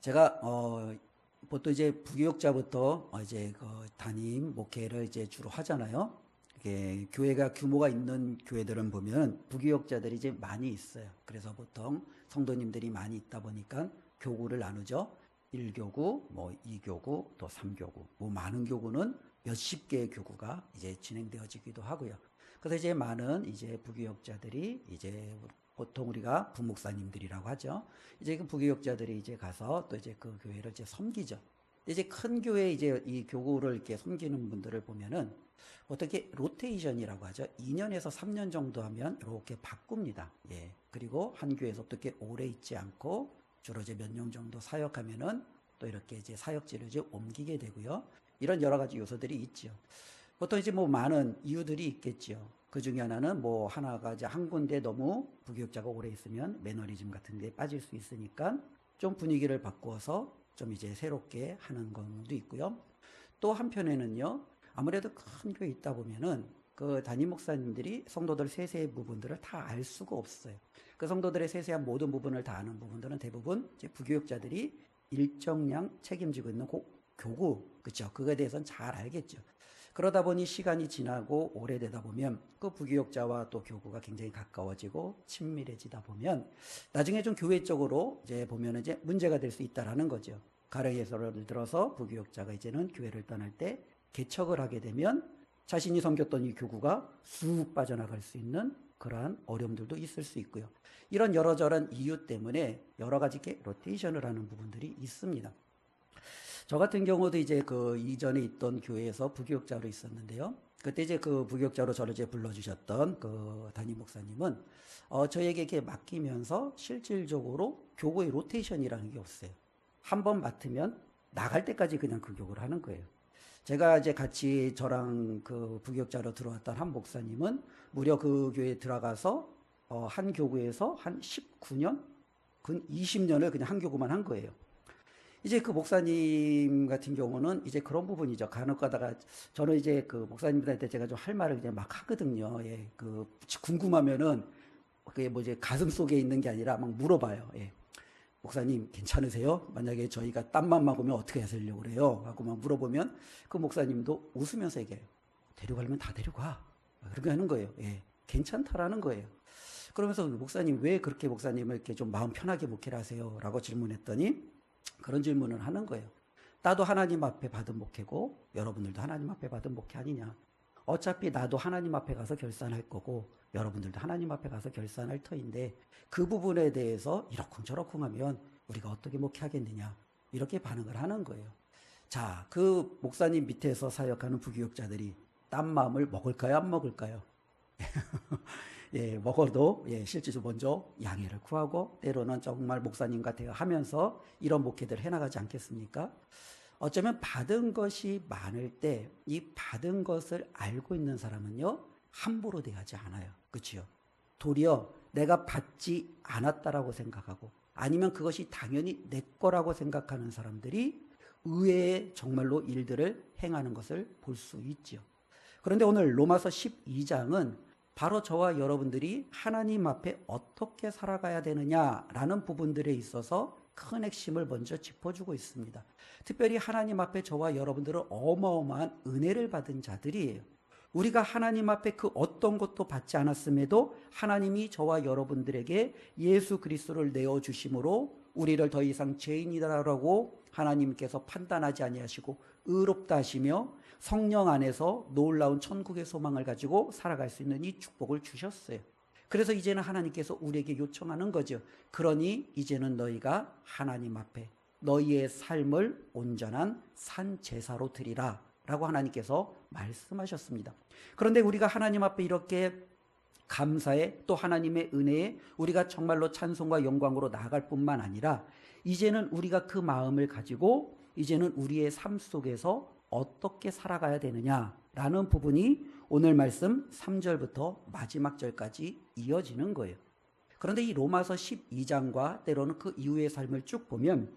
제가 보통 이제 부교육자부터 이제 그 담임 목회를 이제 주로 하잖아요. 이게 교회가 규모가 있는 교회들은 보면 부교육자들이 이제 많이 있어요. 그래서 보통 성도님들이 많이 있다 보니까 교구를 나누죠. 1교구, 뭐 2교구, 또 3교구. 뭐 많은 교구는 몇십 개의 교구가 이제 진행되어지기도 하고요. 그래서 이제 많은 이제 부교육자들이 이제 보통 우리가 부목사님들이라고 하죠. 이제 그 부교육자들이 이제 가서 또 이제 그 교회를 이제 섬기죠. 이제 큰 교회 이제 이 교구를 이렇게 섬기는 분들을 보면은 어떻게 로테이션이라고 하죠. 2년에서 3년 정도 하면 이렇게 바꿉니다. 예. 그리고 한 교회에서 어떻게 오래 있지 않고 주로 이제 몇 년 정도 사역하면은 또 이렇게 이제 사역지를 이제 옮기게 되고요. 이런 여러 가지 요소들이 있죠. 보통 이제 뭐 많은 이유들이 있겠죠. 그 중에 하나는 뭐 하나가 이제 한 군데 너무 부교육자가 오래 있으면 매너리즘 같은 데 빠질 수 있으니까 좀 분위기를 바꾸어서 좀 이제 새롭게 하는 경우도 있고요. 또 한편에는요, 아무래도 큰 교회 있다 보면은 그 담임 목사님들이 성도들 세세의 부분들을 다 알 수가 없어요. 그 성도들의 세세한 모든 부분을 다 아는 부분들은 대부분 이제 부교육자들이 일정량 책임지고 있는 교구, 그렇죠? 그거에 대해서는 잘 알겠죠. 그러다 보니 시간이 지나고 오래되다 보면 그 부교육자와 또 교구가 굉장히 가까워지고 친밀해지다 보면 나중에 좀 교회적으로 이제 보면 이제 문제가 될 수 있다라는 거죠. 가령 예를 들어서 부교육자가 이제는 교회를 떠날 때 개척을 하게 되면 자신이 섬겼던 이 교구가 쑥 빠져나갈 수 있는 그러한 어려움들도 있을 수 있고요. 이런 여러저런 이유 때문에 여러 가지 로테이션을 하는 부분들이 있습니다. 저 같은 경우도 이제 그 이전에 있던 교회에서 부교육자로 있었는데요. 그때 이제 그 부교육자로 저를 이제 불러주셨던 그 담임 목사님은 저에게 이렇게 맡기면서 실질적으로 교구의 로테이션이라는 게 없어요. 한 번 맡으면 나갈 때까지 그냥 그 교구를 하는 거예요. 제가 이제 같이 저랑 그 부교육자로 들어왔던 한 목사님은 무려 그 교회에 들어가서 한 교구에서 한 19년, 근 20년을 그냥 한 교구만 한 거예요. 이제 그 목사님 같은 경우는 이제 그런 부분이죠. 간혹 가다가 저는 이제 그 목사님들한테 제가 좀 할 말을 그냥 막 하거든요. 예. 그 궁금하면은 그게 뭐 이제 가슴 속에 있는 게 아니라 막 물어봐요. 예. 목사님 괜찮으세요? 만약에 저희가 땀만 막으면 어떻게 하시려고 그래요? 하고 막 물어보면 그 목사님도 웃으면서 얘기해요. 데려가려면 다 데려가. 그렇게 하는 거예요. 예. 괜찮다라는 거예요. 그러면서 목사님 왜 그렇게 목사님을 이렇게 좀 마음 편하게 목회를 하세요? 라고 질문했더니 그런 질문을 하는 거예요. 나도 하나님 앞에 받은 목회고 여러분들도 하나님 앞에 받은 목회 아니냐. 어차피 나도 하나님 앞에 가서 결산할 거고 여러분들도 하나님 앞에 가서 결산할 터인데 그 부분에 대해서 이러쿵저러쿵 하면 우리가 어떻게 목회하겠느냐. 이렇게 반응을 하는 거예요. 자, 그 목사님 밑에서 사역하는 부교육자들이 딴 마음을 먹을까요? 안 먹을까요? 예, 먹어도, 예, 실제로 먼저 양해를 구하고, 때로는 정말 목사님과 대화하면서 이런 목회들을 해나가지 않겠습니까? 어쩌면 받은 것이 많을 때, 이 받은 것을 알고 있는 사람은요, 함부로 대하지 않아요. 그치요? 도리어 내가 받지 않았다라고 생각하고, 아니면 그것이 당연히 내 거라고 생각하는 사람들이 의외의 정말로 일들을 행하는 것을 볼 수 있죠. 그런데 오늘 로마서 12장은 바로 저와 여러분들이 하나님 앞에 어떻게 살아가야 되느냐라는 부분들에 있어서 큰 핵심을 먼저 짚어주고 있습니다. 특별히 하나님 앞에 저와 여러분들은 어마어마한 은혜를 받은 자들이에요. 우리가 하나님 앞에 그 어떤 것도 받지 않았음에도 하나님이 저와 여러분들에게 예수 그리스도를 내어주심으로 우리를 더 이상 죄인이다라고 하나님께서 판단하지 아니하시고 의롭다 하시며 성령 안에서 놀라운 천국의 소망을 가지고 살아갈 수 있는 이 축복을 주셨어요. 그래서 이제는 하나님께서 우리에게 요청하는 거죠. 그러니 이제는 너희가 하나님 앞에 너희의 삶을 온전한 산 제사로 드리라 라고 하나님께서 말씀하셨습니다. 그런데 우리가 하나님 앞에 이렇게 감사에 또 하나님의 은혜에 우리가 정말로 찬송과 영광으로 나아갈 뿐만 아니라 이제는 우리가 그 마음을 가지고 이제는 우리의 삶 속에서 어떻게 살아가야 되느냐라는 부분이 오늘 말씀 3절부터 마지막 절까지 이어지는 거예요. 그런데 이 로마서 12장과 때로는 그 이후의 삶을 쭉 보면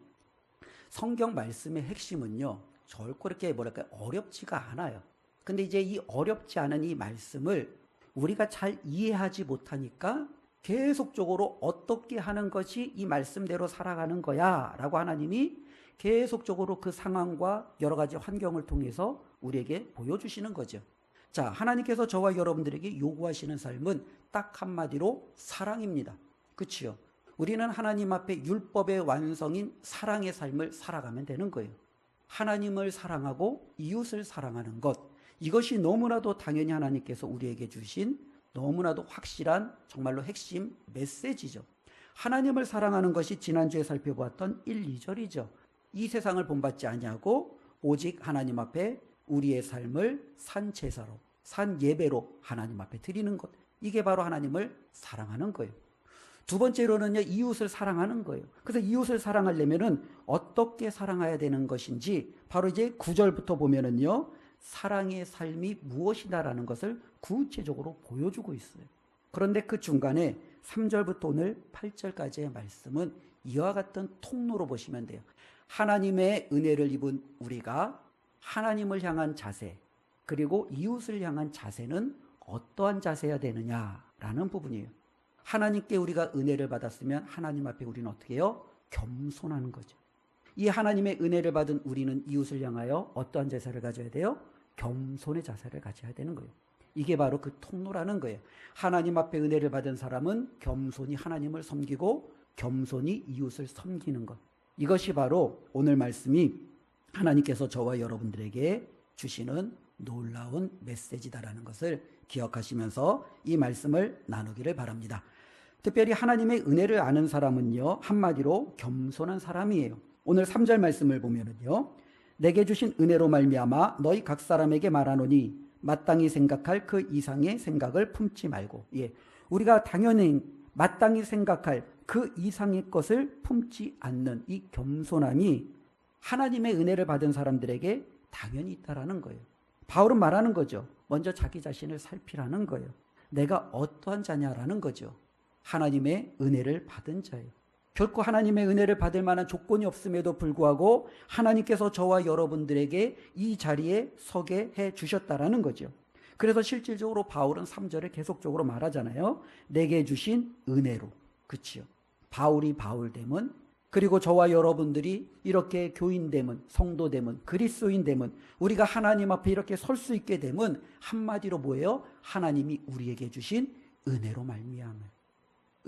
성경 말씀의 핵심은요, 결코 이렇게 어렵지가 않아요. 근데 이제 이 어렵지 않은 이 말씀을 우리가 잘 이해하지 못하니까 계속적으로 어떻게 하는 것이 이 말씀대로 살아가는 거야 라고 하나님이 계속적으로 그 상황과 여러 가지 환경을 통해서 우리에게 보여주시는 거죠. 자, 하나님께서 저와 여러분들에게 요구하시는 삶은 딱 한마디로 사랑입니다. 그렇죠? 우리는 하나님 앞에 율법의 완성인 사랑의 삶을 살아가면 되는 거예요. 하나님을 사랑하고 이웃을 사랑하는 것, 이것이 너무나도 당연히 하나님께서 우리에게 주신 너무나도 확실한 정말로 핵심 메시지죠. 하나님을 사랑하는 것이 지난주에 살펴보았던 1, 2절이죠. 이 세상을 본받지 아니하고 오직 하나님 앞에 우리의 삶을 산 제사로, 산 예배로 하나님 앞에 드리는 것, 이게 바로 하나님을 사랑하는 거예요. 두 번째로는요, 이웃을 사랑하는 거예요. 그래서 이웃을 사랑하려면은 어떻게 사랑해야 되는 것인지 바로 이제 9절부터 보면은요, 사랑의 삶이 무엇이다라는 것을 구체적으로 보여주고 있어요. 그런데 그 중간에 3절부터 오늘 8절까지의 말씀은 이와 같은 통로로 보시면 돼요. 하나님의 은혜를 입은 우리가 하나님을 향한 자세, 그리고 이웃을 향한 자세는 어떠한 자세여야 되느냐라는 부분이에요. 하나님께 우리가 은혜를 받았으면 하나님 앞에 우리는 어떻게 해요? 겸손하는 거죠. 이 하나님의 은혜를 받은 우리는 이웃을 향하여 어떠한 자세를 가져야 돼요? 겸손의 자세를 가져야 되는 거예요. 이게 바로 그 통로라는 거예요. 하나님 앞에 은혜를 받은 사람은 겸손히 하나님을 섬기고 겸손히 이웃을 섬기는 것. 이것이 바로 오늘 말씀이 하나님께서 저와 여러분들에게 주시는 놀라운 메시지다라는 것을 기억하시면서 이 말씀을 나누기를 바랍니다. 특별히 하나님의 은혜를 아는 사람은요, 한마디로 겸손한 사람이에요. 오늘 3절 말씀을 보면은요, 내게 주신 은혜로 말미암아 너희 각 사람에게 말하노니 마땅히 생각할 그 이상의 생각을 품지 말고. 예, 우리가 당연히 마땅히 생각할 그 이상의 것을 품지 않는 이 겸손함이 하나님의 은혜를 받은 사람들에게 당연히 있다라는 거예요. 바울은 말하는 거죠. 먼저 자기 자신을 살피라는 거예요. 내가 어떠한 자냐라는 거죠. 하나님의 은혜를 받은 자예요. 결코 하나님의 은혜를 받을 만한 조건이 없음에도 불구하고 하나님께서 저와 여러분들에게 이 자리에 서게 해 주셨다라는 거죠. 그래서 실질적으로 바울은 3절에 계속적으로 말하잖아요. 내게 주신 은혜로. 그치요. 바울이 바울됨은, 그리고 저와 여러분들이 이렇게 교인됨은, 성도됨은, 그리스도인됨은, 우리가 하나님 앞에 이렇게 설 수 있게 됨은 한마디로 뭐예요? 하나님이 우리에게 주신 은혜로 말미암아요.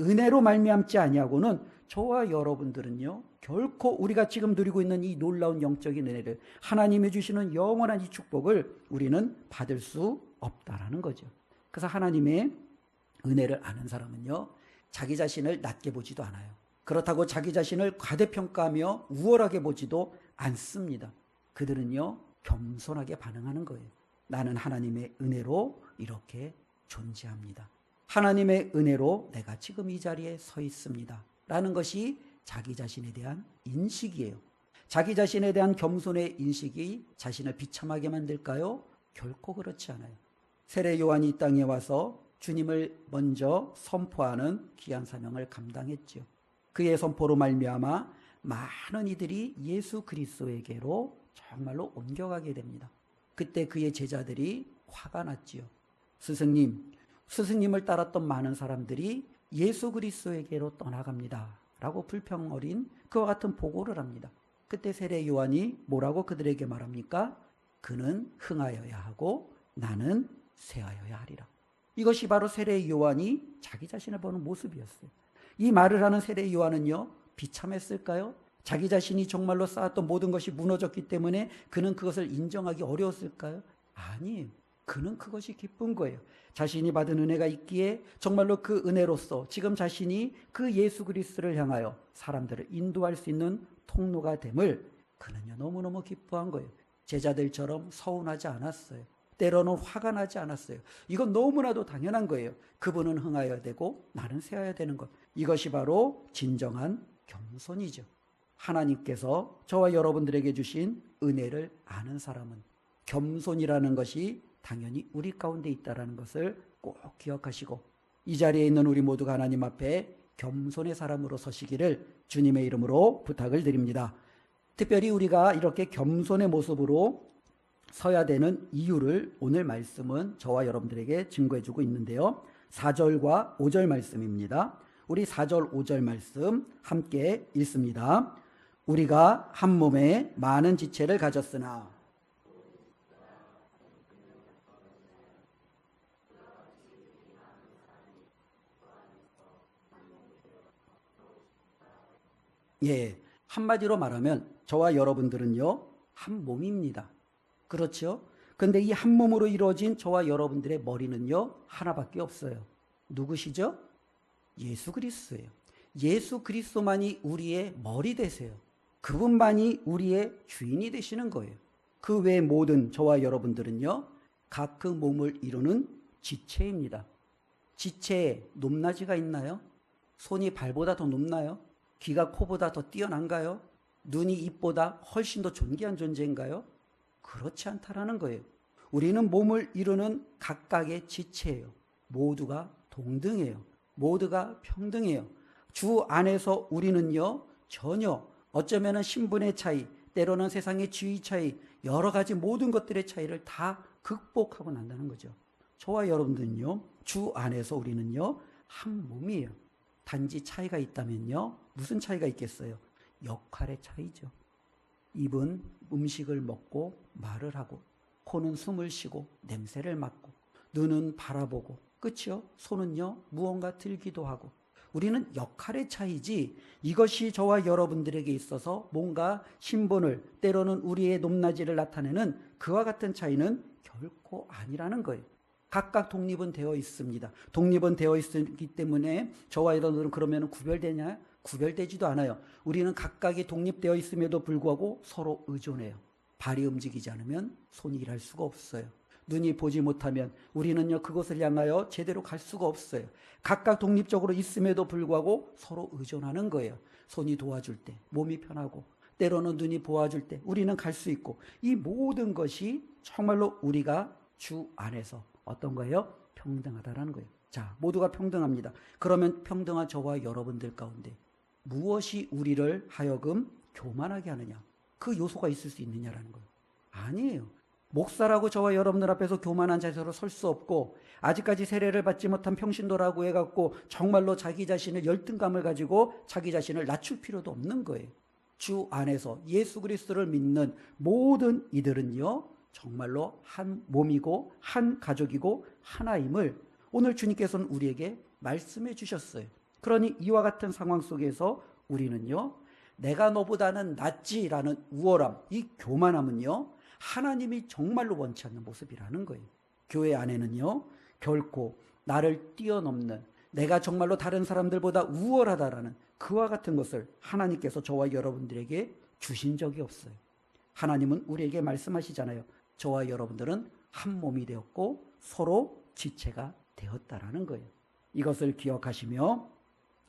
은혜로 말미암지 아니하고는 저와 여러분들은요, 결코 우리가 지금 누리고 있는 이 놀라운 영적인 은혜를, 하나님이 주시는 영원한 이 축복을 우리는 받을 수 없다라는 거죠. 그래서 하나님의 은혜를 아는 사람은요, 자기 자신을 낮게 보지도 않아요. 그렇다고 자기 자신을 과대평가하며 우월하게 보지도 않습니다. 그들은요, 겸손하게 반응하는 거예요. 나는 하나님의 은혜로 이렇게 존재합니다. 하나님의 은혜로 내가 지금 이 자리에 서 있습니다. 라는 것이 자기 자신에 대한 인식이에요. 자기 자신에 대한 겸손의 인식이 자신을 비참하게 만들까요? 결코 그렇지 않아요. 세례 요한이 이 땅에 와서 주님을 먼저 선포하는 귀한 사명을 감당했죠. 그의 선포로 말미암아 많은 이들이 예수 그리스도에게로 정말로 옮겨가게 됩니다. 그때 그의 제자들이 화가 났지요. 스승님을 따랐던 많은 사람들이 예수 그리스도에게로 떠나갑니다. 라고 불평 어린 그와 같은 보고를 합니다. 그때 세례 요한이 뭐라고 그들에게 말합니까? 그는 흥하여야 하고 나는 쇠하여야 하리라. 이것이 바로 세례 요한이 자기 자신을 보는 모습이었어요. 이 말을 하는 세례 요한은요, 비참했을까요? 자기 자신이 정말로 쌓았던 모든 것이 무너졌기 때문에 그는 그것을 인정하기 어려웠을까요? 아니에요. 그는 그것이 기쁜 거예요. 자신이 받은 은혜가 있기에 정말로 그 은혜로서 지금 자신이 그 예수 그리스도를 향하여 사람들을 인도할 수 있는 통로가 됨을 그는요, 너무너무 기뻐한 거예요. 제자들처럼 서운하지 않았어요. 때로는 화가 나지 않았어요. 이건 너무나도 당연한 거예요. 그분은 흥하여야 되고 나는 쇠하여야 되는 것. 이것이 바로 진정한 겸손이죠. 하나님께서 저와 여러분들에게 주신 은혜를 아는 사람은 겸손이라는 것이 당연히 우리 가운데 있다는 것을 꼭 기억하시고 이 자리에 있는 우리 모두가 하나님 앞에 겸손의 사람으로 서시기를 주님의 이름으로 부탁을 드립니다. 특별히 우리가 이렇게 겸손의 모습으로 서야 되는 이유를 오늘 말씀은 저와 여러분들에게 증거해 주고 있는데요. 4절과 5절 말씀입니다. 우리 4절, 5절 말씀 함께 읽습니다. 우리가 한 몸에 많은 지체를 가졌으나 예, 한마디로 말하면 저와 여러분들은요, 한 몸입니다. 그렇죠? 근데 이 한 몸으로 이루어진 저와 여러분들의 머리는요, 하나밖에 없어요. 누구시죠? 예수 그리스도예요. 예수 그리스도만이 우리의 머리 되세요. 그분만이 우리의 주인이 되시는 거예요. 그 외 모든 저와 여러분들은요, 각 그 몸을 이루는 지체입니다. 지체에 높낮이가 있나요? 손이 발보다 더 높나요? 귀가 코보다 더 뛰어난가요? 눈이 입보다 훨씬 더 존귀한 존재인가요? 그렇지 않다라는 거예요. 우리는 몸을 이루는 각각의 지체예요. 모두가 동등해요. 모두가 평등해요. 주 안에서 우리는요, 전혀 어쩌면은 신분의 차이, 때로는 세상의 지위 차이, 여러 가지 모든 것들의 차이를 다 극복하고 난다는 거죠. 저와 여러분들은요, 주 안에서 우리는요, 한 몸이에요. 단지 차이가 있다면요, 무슨 차이가 있겠어요? 역할의 차이죠. 입은 음식을 먹고 말을 하고, 코는 숨을 쉬고 냄새를 맡고, 눈은 바라보고, 그렇죠? 손은요, 무언가 들기도 하고. 우리는 역할의 차이지, 이것이 저와 여러분들에게 있어서 뭔가 신분을, 때로는 우리의 높낮이를 나타내는 그와 같은 차이는 결코 아니라는 거예요. 각각 독립은 되어 있습니다. 독립은 되어 있기 때문에 저와 여러분들은 그러면 구별되냐? 구별되지도 않아요. 우리는 각각이 독립되어 있음에도 불구하고 서로 의존해요. 발이 움직이지 않으면 손이 일할 수가 없어요. 눈이 보지 못하면 우리는요, 그것을 향하여 제대로 갈 수가 없어요. 각각 독립적으로 있음에도 불구하고 서로 의존하는 거예요. 손이 도와줄 때 몸이 편하고, 때로는 눈이 보아줄 때 우리는 갈 수 있고, 이 모든 것이 정말로 우리가 주 안에서 어떤 거예요? 평등하다라는 거예요. 자, 모두가 평등합니다. 그러면 평등한 저와 여러분들 가운데 무엇이 우리를 하여금 교만하게 하느냐? 그 요소가 있을 수 있느냐라는 거예요. 아니에요. 목사라고 저와 여러분들 앞에서 교만한 자세로 설 수 없고, 아직까지 세례를 받지 못한 평신도라고 해갖고 정말로 자기 자신의 열등감을 가지고 자기 자신을 낮출 필요도 없는 거예요. 주 안에서 예수 그리스도를 믿는 모든 이들은요, 정말로 한 몸이고 한 가족이고 하나임을 오늘 주님께서는 우리에게 말씀해 주셨어요. 그러니 이와 같은 상황 속에서 우리는요, 내가 너보다는 낫지라는 우월함, 이 교만함은요, 하나님이 정말로 원치 않는 모습이라는 거예요. 교회 안에는요, 결코 나를 뛰어넘는, 내가 정말로 다른 사람들보다 우월하다라는 그와 같은 것을 하나님께서 저와 여러분들에게 주신 적이 없어요. 하나님은 우리에게 말씀하시잖아요. 저와 여러분들은 한 몸이 되었고 서로 지체가 되었다라는 거예요. 이것을 기억하시며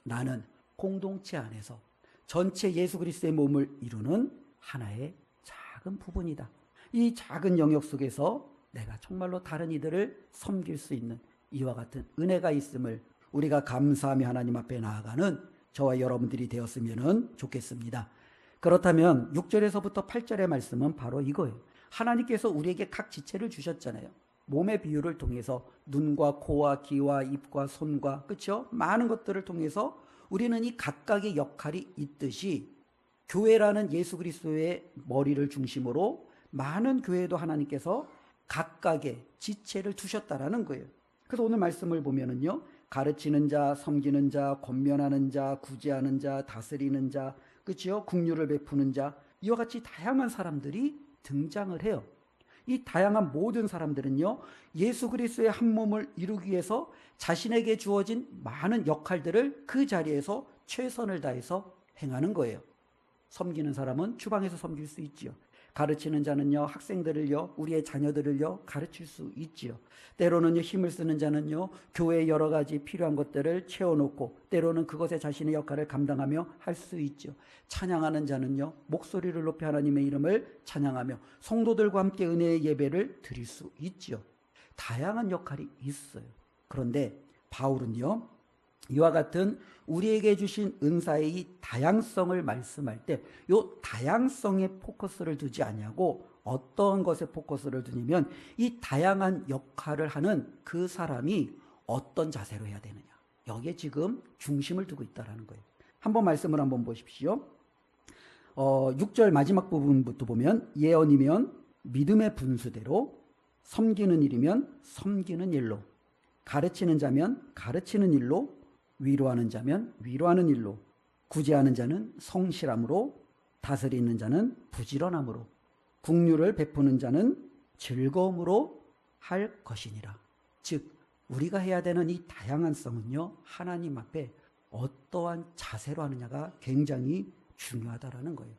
나는 공동체 안에서 전체 예수 그리스도의 몸을 이루는 하나의 작은 부분이다. 이 작은 영역 속에서 내가 정말로 다른 이들을 섬길 수 있는 이와 같은 은혜가 있음을 우리가 감사하며 하나님 앞에 나아가는 저와 여러분들이 되었으면 좋겠습니다. 그렇다면 6절에서부터 8절의 말씀은 바로 이거예요. 하나님께서 우리에게 각 지체를 주셨잖아요. 몸의 비유를 통해서 눈과 코와 귀와 입과 손과, 그렇죠? 많은 것들을 통해서 우리는 이 각각의 역할이 있듯이 교회라는 예수 그리스도의 머리를 중심으로 많은 교회도 하나님께서 각각의 지체를 두셨다라는 거예요. 그래서 오늘 말씀을 보면은요, 가르치는 자, 섬기는 자, 권면하는 자, 구제하는 자, 다스리는 자, 그렇죠? 긍휼을 베푸는 자, 이와 같이 다양한 사람들이 등장을 해요. 이 다양한 모든 사람들은요, 예수 그리스도의 한 몸을 이루기 위해서 자신에게 주어진 많은 역할들을 그 자리에서 최선을 다해서 행하는 거예요. 섬기는 사람은 주방에서 섬길 수 있지요. 가르치는 자는요, 학생들을요, 우리의 자녀들을요, 가르칠 수 있지요. 때로는요, 힘을 쓰는 자는요, 교회에 여러 가지 필요한 것들을 채워놓고, 때로는 그것에 자신의 역할을 감당하며 할 수 있죠. 찬양하는 자는요, 목소리를 높여 하나님의 이름을 찬양하며 성도들과 함께 은혜의 예배를 드릴 수 있지요. 다양한 역할이 있어요. 그런데 바울은요, 이와 같은 우리에게 주신 은사의 이 다양성을 말씀할 때 이 다양성에 포커스를 두지 아니하고 어떤 것에 포커스를 두냐면 이 다양한 역할을 하는 그 사람이 어떤 자세로 해야 되느냐. 여기에 지금 중심을 두고 있다는 거예요. 한번 말씀을 한번 보십시오. 6절 마지막 부분부터 보면 예언이면 믿음의 분수대로, 섬기는 일이면 섬기는 일로, 가르치는 자면 가르치는 일로, 위로하는 자면 위로하는 일로, 구제하는 자는 성실함으로, 다스리는 자는 부지런함으로, 긍휼을 베푸는 자는 즐거움으로 할 것이니라. 즉 우리가 해야 되는 이 다양한성은요, 하나님 앞에 어떠한 자세로 하느냐가 굉장히 중요하다라는 거예요.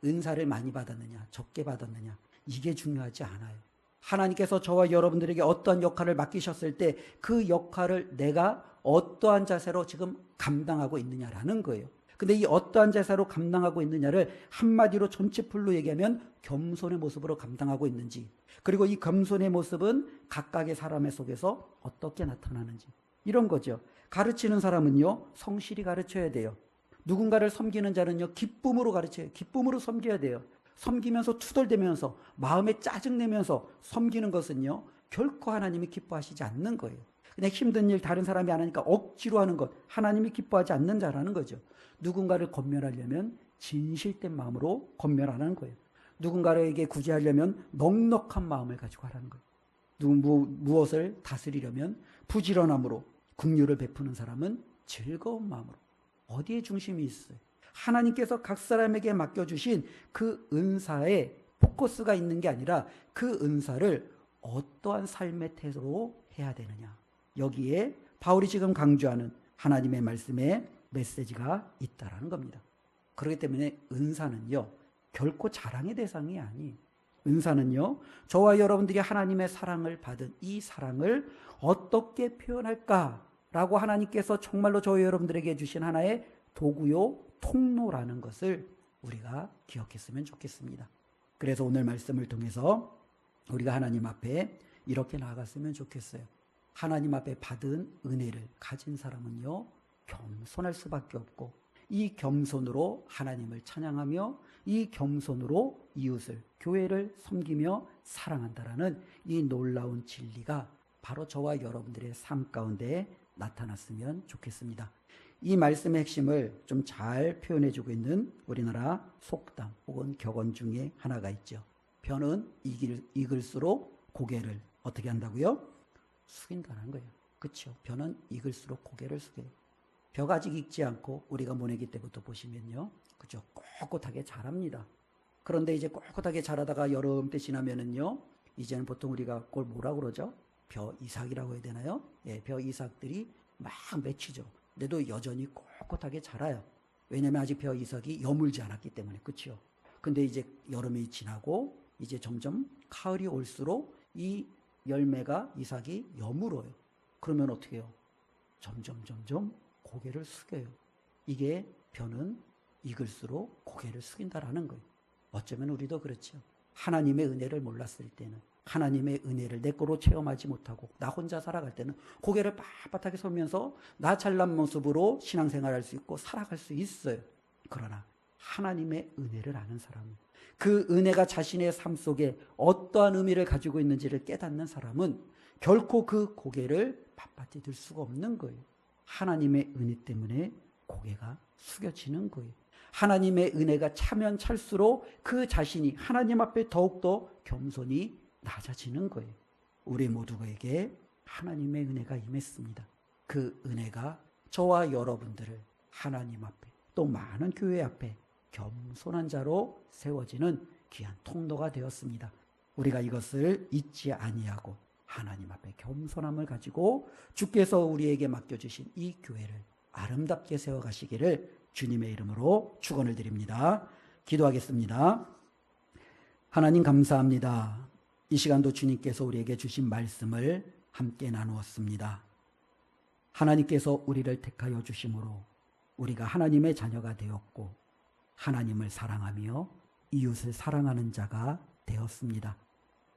은사를 많이 받았느냐 적게 받았느냐 이게 중요하지 않아요. 하나님께서 저와 여러분들에게 어떠한 역할을 맡기셨을 때 그 역할을 내가 어떠한 자세로 지금 감당하고 있느냐라는 거예요. 근데 이 어떠한 자세로 감당하고 있느냐를 한마디로 전체풀로 얘기하면 겸손의 모습으로 감당하고 있는지, 그리고 이 겸손의 모습은 각각의 사람의 속에서 어떻게 나타나는지, 이런 거죠. 가르치는 사람은요, 성실히 가르쳐야 돼요. 누군가를 섬기는 자는요, 기쁨으로 가르쳐요. 기쁨으로 섬겨야 돼요. 섬기면서 투덜대면서 마음에 짜증내면서 섬기는 것은요, 결코 하나님이 기뻐하시지 않는 거예요. 그냥 힘든 일 다른 사람이 안 하니까 억지로 하는 것, 하나님이 기뻐하지 않는 자라는 거죠. 누군가를 권면하려면 진실된 마음으로 권면하는 거예요. 누군가에게 구제하려면 넉넉한 마음을 가지고 하라는 거예요. 무엇을 다스리려면 부지런함으로, 긍휼을 베푸는 사람은 즐거운 마음으로. 어디에 중심이 있어요? 하나님께서 각 사람에게 맡겨주신 그 은사에 포커스가 있는 게 아니라 그 은사를 어떠한 삶의 태도로 해야 되느냐. 여기에 바울이 지금 강조하는 하나님의 말씀에 메시지가 있다라는 겁니다. 그렇기 때문에 은사는요, 결코 자랑의 대상이 아니에요. 은사는요, 저와 여러분들이 하나님의 사랑을 받은 이 사랑을 어떻게 표현할까라고 하나님께서 정말로 저와 여러분들에게 주신 하나의 도구요, 통로라는 것을 우리가 기억했으면 좋겠습니다. 그래서 오늘 말씀을 통해서 우리가 하나님 앞에 이렇게 나아갔으면 좋겠어요. 하나님 앞에 받은 은혜를 가진 사람은요, 겸손할 수밖에 없고, 이 겸손으로 하나님을 찬양하며 이 겸손으로 이웃을, 교회를 섬기며 사랑한다라는 이 놀라운 진리가 바로 저와 여러분들의 삶 가운데 나타났으면 좋겠습니다. 이 말씀의 핵심을 좀 잘 표현해주고 있는 우리나라 속담 혹은 격언 중에 하나가 있죠. 벼는 익을수록 고개를 어떻게 한다고요? 숙인다는 거예요. 그렇죠? 벼는 익을수록 고개를 숙여요. 벼가 아직 익지 않고 우리가 모내기 때부터 보시면요, 그죠? 꼿꼿하게 자랍니다. 그런데 이제 꼿꼿하게 자라다가 여름 때 지나면은요, 이제는 보통 우리가 그걸 뭐라고 그러죠? 벼 이삭이라고 해야 되나요? 예, 벼 이삭들이 막 맺히죠. 근데도 여전히 꼿꼿하게 자라요. 왜냐면 아직 벼 이삭이 여물지 않았기 때문에. 그렇죠? 근데 이제 여름이 지나고 이제 점점 가을이 올수록 이 열매가, 이삭이 여물어요. 그러면 어떻게 해요? 점점 고개를 숙여요. 이게 벼는 익을수록 고개를 숙인다라는 거예요. 어쩌면 우리도 그렇죠. 하나님의 은혜를 몰랐을 때는, 하나님의 은혜를 내 거로 체험하지 못하고 나 혼자 살아갈 때는 고개를 빳빳하게 서면서 나 잘난 모습으로 신앙생활할 수 있고 살아갈 수 있어요. 그러나 하나님의 은혜를 아는 사람은, 그 은혜가 자신의 삶 속에 어떠한 의미를 가지고 있는지를 깨닫는 사람은 결코 그 고개를 빳빳이 들 수가 없는 거예요. 하나님의 은혜 때문에 고개가 숙여지는 거예요. 하나님의 은혜가 차면 찰수록 그 자신이 하나님 앞에 더욱더 겸손히 낮아지는 거예요. 우리 모두에게 하나님의 은혜가 임했습니다. 그 은혜가 저와 여러분들을 하나님 앞에, 또 많은 교회 앞에 겸손한 자로 세워지는 귀한 통로가 되었습니다. 우리가 이것을 잊지 아니하고 하나님 앞에 겸손함을 가지고 주께서 우리에게 맡겨주신 이 교회를 아름답게 세워가시기를 주님의 이름으로 축원을 드립니다. 기도하겠습니다. 하나님 감사합니다. 이 시간도 주님께서 우리에게 주신 말씀을 함께 나누었습니다. 하나님께서 우리를 택하여 주심으로 우리가 하나님의 자녀가 되었고 하나님을 사랑하며 이웃을 사랑하는 자가 되었습니다.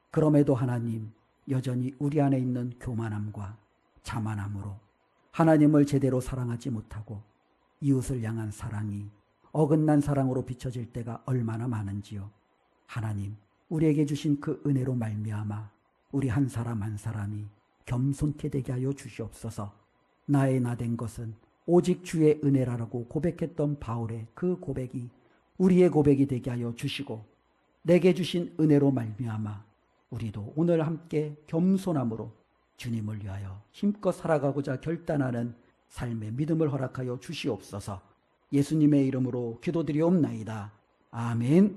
그럼에도 하나님, 여전히 우리 안에 있는 교만함과 자만함으로 하나님을 제대로 사랑하지 못하고 이웃을 향한 사랑이 어긋난 사랑으로 비춰질 때가 얼마나 많은지요. 하나님, 우리에게 주신 그 은혜로 말미암아 우리 한 사람 한 사람이 겸손케 되게 하여 주시옵소서. 나의 나 된 것은 오직 주의 은혜라라고 고백했던 바울의 그 고백이 우리의 고백이 되게 하여 주시고, 내게 주신 은혜로 말미암아 우리도 오늘 함께 겸손함으로 주님을 위하여 힘껏 살아가고자 결단하는 삶의 믿음을 허락하여 주시옵소서. 예수님의 이름으로 기도드리옵나이다. 아멘.